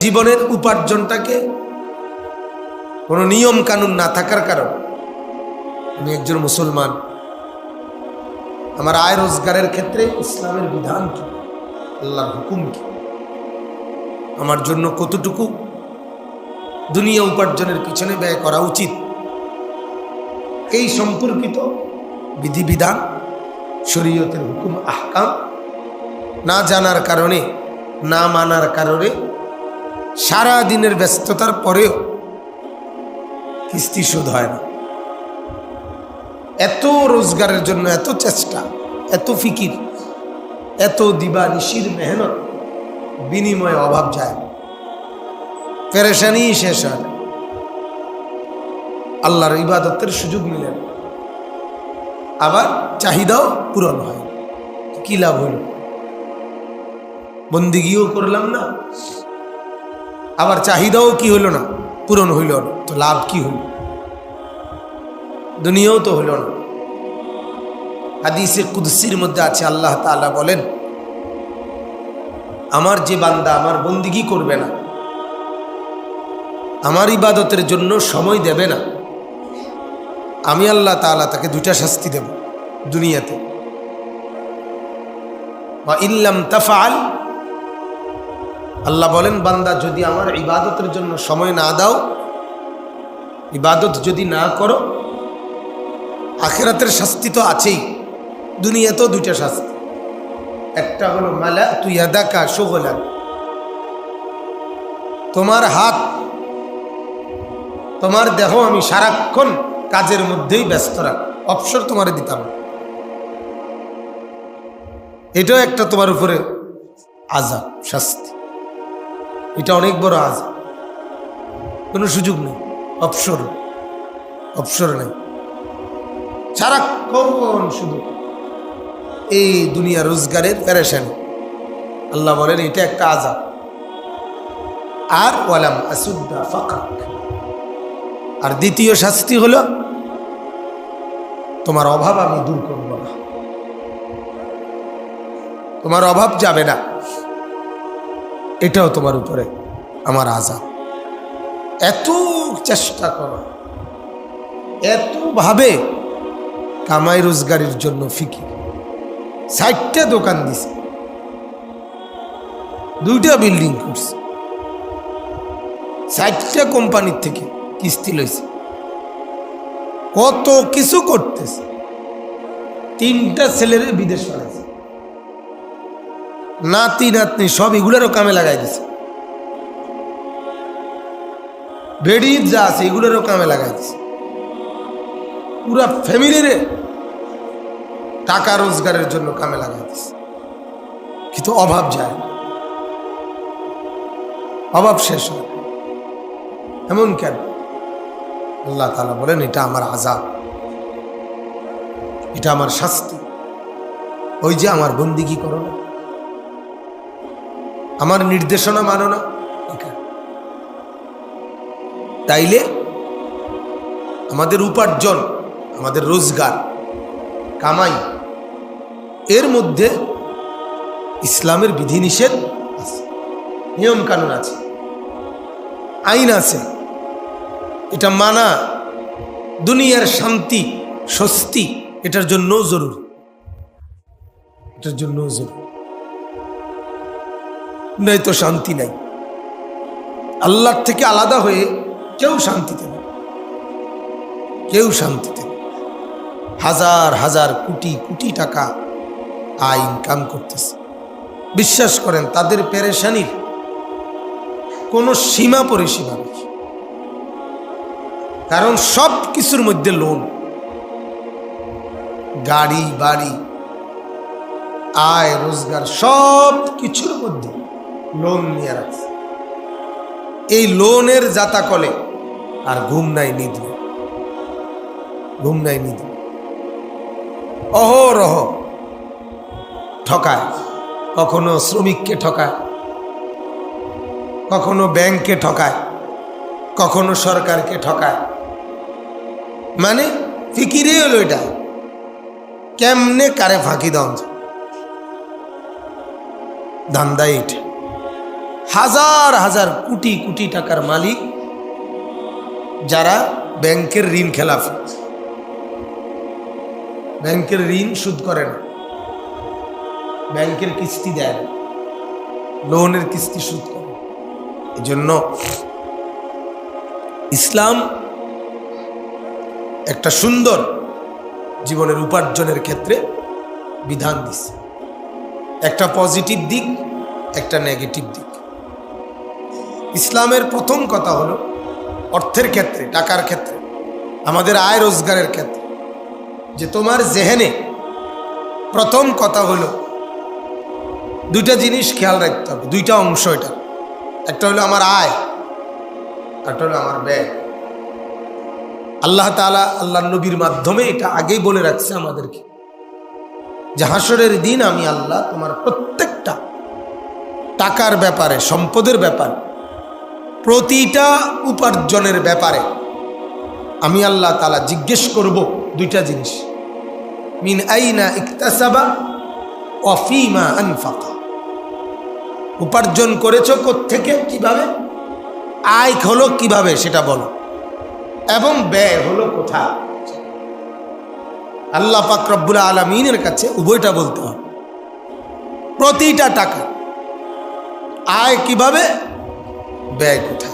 জীবনের উপার্জনটাকে কোনো নিয়ম কানুন না থাকার কারণে আমি একজন মুসলমান, আমার আয় রোজগারের ক্ষেত্রে ইসলামের বিধান কি, আল্লাহর হুকুম কি, আমার জন্য কতটুকু দুনিয়া উপার্জনের পিছনে ব্যয় করা উচিত, এই সম্পর্কিত বিধিবিধান, শরীয়তের হুকুম আহকাম না জানার কারণে, না মানার কারণে সারা দিনের ব্যস্ততার পরেও কিস্তি শোধ হয় না। এত রোজগারের জন্য এত চেষ্টা, এত ফিকির, এত দিবানিশির মেহনত, বিনিময়ে অভাব যায়, পেরেশানি শেষ হয়, আল্লাহর ইবাদতের সুযোগ মিলে না, আবার চাহিদাও পূরণ হয়। কি লাভ হইল? বন্দিগিও করলাম না, আবার চাহিদাও কি হইল না, পূরণ হইল না, তো লাভ কি হইল? দুনিয়াও তো হইল না। হাদিসে কুদসির মধ্যে আছে, আল্লাহ তাআলা বলেন, আমার যে বান্দা আমার বন্দিগি করবে না, আমার ইবাদতের জন্য সময় দেবে না, আমি আল্লাহ তাআলা তাকে দুইটা শাস্তি দেব দুনিয়াতে। ওয়া ইল্লাম তাফআল, আল্লাহ বলেন, বান্দা যদি আমার ইবাদতের জন্য সময় না দাও, ইবাদত যদি না করো, আখিরাতের শাস্তি তো আছেই, দুনিয়াতেও দুইটা শাস্তি। একটা হলো মালা তুই ইয়াদাকা শুগলান, তোমার হাত, তোমার দেহ আমি সারাক্ষণ কাজের মধ্যেই ব্যস্ত রাখ, অবসর তোমারে দিতাম। এটাও একটা তোমার উপরে আযাব, শাস্তি। এটা অনেক বড় আযাব, কোনো সুযোগ নেই, অবসর নেই, সারাক্ষণ শুধু এই দুনিয়া রোজগারের পেরেশানি। আল্লাহ বলেন এটা একটা আযাব। আর ওয়ালাম আসুদ্দা ফাকাক, আর দ্বিতীয় শাস্তি হলো তোমার অভাব আমি দূর করব না, তোমার অভাব যাবে না, এটাও তোমার উপরে আমার আযাব। এত চেষ্টা করো, এত ভাবে কামাই রোজগারের জন্য ফিকির, 60টা দোকান দিছে, 2টা বিল্ডিং করছে, 60টা কোম্পানির থেকে কিস্তি লইছে, কত কিছু করতেছে, 3টা ছেলের বিদেশ পাঠাইছে, নাতি নাতনি সব এগুলোরও কামে লাগাই দিছে, বেড়ি যা আছে এগুলোরও কামে লাগাই দিছে, পুরা ফ্যামিলিরে টাকা রোজগারের জন্য কামে লাগাই দিছে। কিন্তু অভাব যায়, অভাব শেষ হয়। এমন কেন? আল্লাহ তাআলা বলেন এটা আমার আযাব, এটা আমার শাস্তি। ওই যে আমার বন্দিগি করো না, আমার নির্দেশনা মানো না, তাইলে আমাদের উপার্জন, আমাদের রোজগার, কামাই, এর মধ্যে ইসলামের বিধিনিষেধ আছে, নিয়ম কানুন আছে, আইন আছে। এটা মানা দুনিয়ার শান্তি স্বস্তি এটার জন্য জরুরি, এটার জন্য জরুরি, নয়তো শান্তি নাই। আল্লাহর থেকে আলাদা হয়ে কেউ শান্তিতে নেই, কেউ শান্তিতে নেই। হাজার হাজার কোটি কোটি টাকা আয় ইনকাম করতেছে, বিশ্বাস করেন তাদের পেরেশানির কোনো সীমা পরিসীমা নেই, কারণ সব কিছুর মধ্যে লোন, গাড়ি বাড়ি, আয় রোজগার সব কিছুর মধ্যে লোন নিয়ে রাখছে। এই লোনের জাতা কলে আর ঘুম নাই নিদ নেই, ঘুম নাই নিদ, অহরহ ঠকায়, কখনো শ্রমিককে ঠকায়, কখনো ব্যাংককে ঠকায়, কখনো সরকারকে ঠকায়। মানে ফিকিরে হলো এটা, কেমনে কারে ফাঁকি দাও, ধান্দাই এটা। হাজার হাজার কোটি কোটি টাকার মালিক যারা ব্যাংকের ঋণ খেলাফি, ব্যাংকের ঋণ সুদ করে না, ব্যাংকের কিস্তি দেয় না, লোনের কিস্তি সুদ করে। এই জন্য ইসলাম একটা সুন্দর জীবনের উপার্জনের ক্ষেত্রে বিধান দিচ্ছে, একটা পজিটিভ দিক, একটা নেগেটিভ দিক। ইসলামের প্রথম কথা হলো অর্থের ক্ষেত্রে, টাকার ক্ষেত্রে, আমাদের আয় রোজগারের ক্ষেত্রে, যে তোমার জেহেনে প্রথম কথা হলো দুইটা জিনিস খেয়াল রাখতে হবে, দুইটা অংশ এটা। একটা হলো আমার আয়, একটা হলো আমার ব্যয়। আল্লাহ তাআলা আল্লাহ নবীর মাধ্যমে এটা আগেই বলে রাখছে আমাদেরকে যে হাসরের দিন আমি আল্লাহ তোমার প্রত্যেকটা টাকার ব্যাপারে, সম্পদের ব্যাপারে, প্রতিটা উপার্জনের ব্যাপারে আমি আল্লাহ তাআলা জিজ্ঞেস করব দুইটা জিনিস, মিন আইনা ইকতাসাবা ওয়া ফীমা আনফাকা। উপার্জন করেছো কোত্থেকে, কিভাবে, আয় হলো কিভাবে সেটা বলো, এবং ব্যয় হলো কোথায়। আল্লাহ পাক রব্বুল আলামিনের কাছে উভয়টা বলতে হবে। প্রতিটা টাকা আয় কিভাবে, ব্যয় কোথায়।